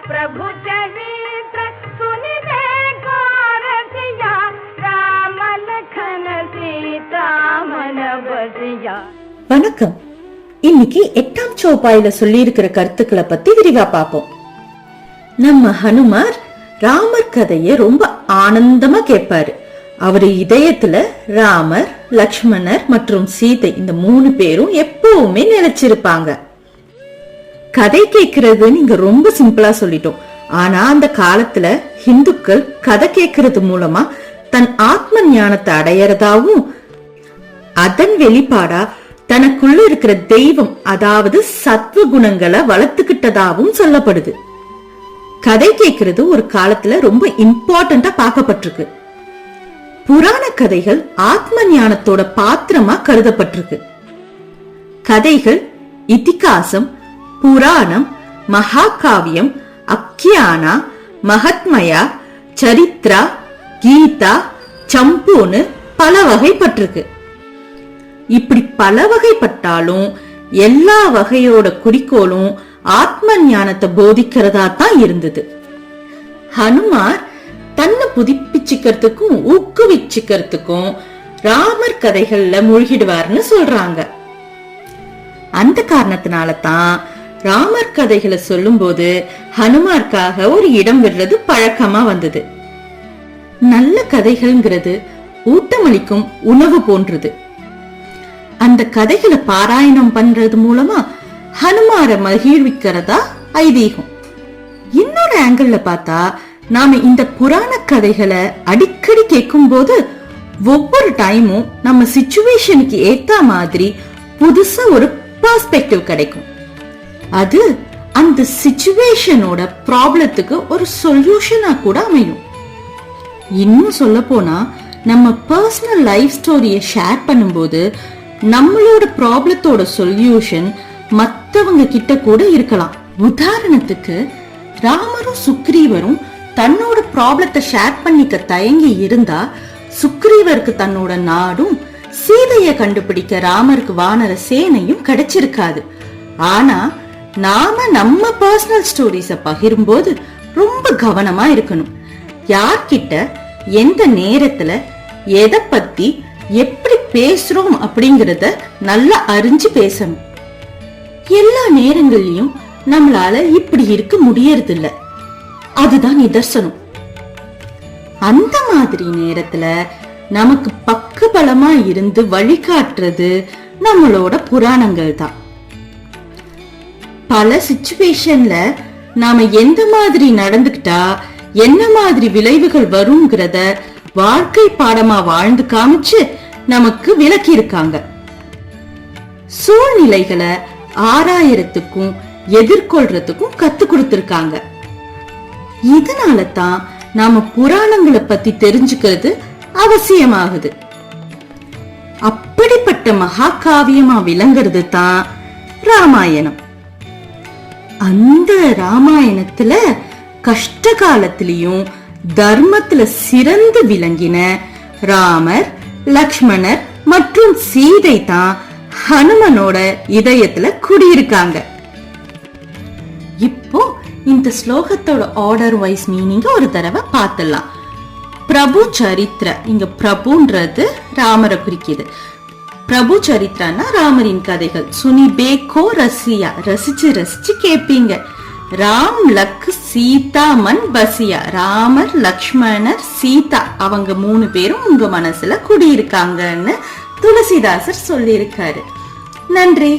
प्रभु चरित्र सुनिले को रसिया राम लखन सीता मन बसिया. வணக்கம். இன்னைக்கு 8ஆம் சோபாயில சொல்லி இருக்கிற கருத்துக்களை பத்தி விரிவா பார்ப்போம். நம்ம ஹனுமார் ராமர் கதைய ரொம்ப ஆனந்தமா கேட்பாரு. அவரு இதயத்துல ராமர், லக்ஷ்மணர் மற்றும் சீதை இந்த 3 பேரும் எப்பவுமே நிலைச்சிருப்பாங்க. கதை கேட்கறது நீங்க ரொம்ப சிம்பிளா சொல்லிட்டோம். ஆனா அந்த காலத்துல ஹிந்துக்கள் கதை கேட்கறது மூலமா தன் ஆத்ம ஞானத்தை அடையறதாவும் அதன் வெளிப்பாடா தனக்குள்ள இருக்கிற தெய்வம் அதாவது சத்வ குணங்களை வளர்த்துக்கிட்டதாவும் சொல்லப்படுது. கதை கேட்கறது ஒரு காலத்துல ரொம்ப இம்பார்ட்டண்டா பார்க்கப்பட்டிருக்கு. புராண கதைகள் ஆத்ம ஞானத்தோட பாத்திரமா கருதப்பட்டிருக்கு. கதைகள் இதிகாசம், புராணம், மகாகாவியம், அக்கியானா, மகாத்மயா, சரித்ரா, கீதா, சம்பூன்னு பல வகைப்பட்டிருக்கு. இப்படி பல வகைப்பட்டாலும் எல்லா வகையோட குறிக்கோளும் ஆத்ம ஞானத்தை போதிக்கிறதா தான் இருந்தது. ஹனுமார் தன்னை புதுப்பிச்சுக்கிறதுக்கும் ஊக்குவிச்சுக்கிறதுக்கும் ராமர் கதைகள்ல மூழ்கிடுவார்னு சொல்றாங்க. அந்த காரணத்தினால தான் ராமர் கதைகளை சொல்லும் போது ஹனுமார்க்காக ஒரு இடம் விடுறது பழக்கமா வந்தது. நல்ல கதைகள்ங்கிறது ஊட்டமளிக்கும் உணவு போன்றது. அந்த கதைகளை பாராயணம் பண்றது மூலமா ஹனுமார மகிழ்விக்கிறதா ஐதீகம். இன்னொரு ஆங்கிள் பார்த்தா நாம இந்த புராண கதைகளை அடிக்கடி கேட்கும் போது ஒவ்வொரு டைமும் நம்ம சிச்சுவேஷனுக்கு ஏத்த மாதிரி புதுசா ஒரு பெர்ஸ்பெக்டிவ் கிடைக்கும். அது அந்த சிச்சுவேஷனோட ப்ராப்ளத்துக்கு ஒரு சொல்யூஷனா கூட அமையும். இன்னும் சொல்ல போனா நம்ம பர்சனல் லைஃப் ஸ்டோரிய ஷேர் பண்ணும்போது நம்மளோட ப்ராப்ளத்தோட சொல்யூஷன் மத்தவங்க கிட்ட கூட இருக்கலாம். உதாரணத்துக்கு ராமரும் சுக்ரீவரும் தன்னோட ப்ராப்ளத்தை ஷேர் பண்ணிக்க தயங்கி இருந்தா சுக்ரீவருக்கு தன்னோட நாடும், சீதைய கண்டுபிடிக்க ராமருக்கு வானர சேனையும் கிடைச்சிருக்காது. ஆனா நாம நம்ம பர்சனல் ஸ்டோரிஸ பகிரும்போது ரொம்ப கவனமா இருக்கணும். யார்கிட்ட எந்த நேரத்துல எதை பத்தி எப்படி பேசுறோம் அப்படிங்கறத நல்லா அறிஞ்சு பேசணும். எல்லா நேரங்கள்லயும் நம்மளால இப்படி இருக்க முடியறது இல்ல, அதுதான் நிதர்சனம். அந்த மாதிரி நேரத்துல நமக்கு பக்க பலமா இருந்து வழிகாட்டுறது நம்மளோட புராணங்கள் தான். பல சிச்சுவேஷன்ல நாம எந்த மாதிரி நடந்துக்கிட்டா என்ன மாதிரி விளைவுகள் வருங்கிறத வாழ்க்கை பாடமா வாழ்ந்து காமிச்சு நமக்கு விளக்கி இருக்காங்க. சூழ்நிலைகளை ஆராயறதுக்கும் எதிர்கொள்றதுக்கும் கத்து கொடுத்திருக்காங்க. இதனால தான் நாம புராணங்களை பத்தி தெரிஞ்சுக்கிறது அவசியமாகுது. அப்படிப்பட்ட மகாகாவியமா விளங்குறது தான் ராமாயணம். அந்த ராமாயணத்துல கஷ்ட காலத்திலையும் தர்மத்துல சிறந்து விளங்கின ராமர், லக்ஷ்மணர் மற்றும் சீதை தான் ஹனுமனோட இதயத்துல குடியிருக்காங்க. இப்போ இந்த ஸ்லோகத்தோட ஆர்டர் வைஸ் மீனிங் ஒரு தடவை பார்த்துடலாம். பிரபு சரித்திர, இங்க பிரபுன்றது ராமரை குறிக்குது. பிரபு சரித்திரனா ராமரின் கதைகள். சுனிபே கோ ரசியா, ரசிச்சு ரசிச்சு கேப்பீங்க. ராம் லக் சீதா மன் பசியா, ராமர், லக்ஷ்மணர், சீதா அவங்க 3 பேரும் உங்க மனசுல குடியிருக்காங்கன்னு துளசிதாசர் சொல்லியிருக்காரு. நன்றி.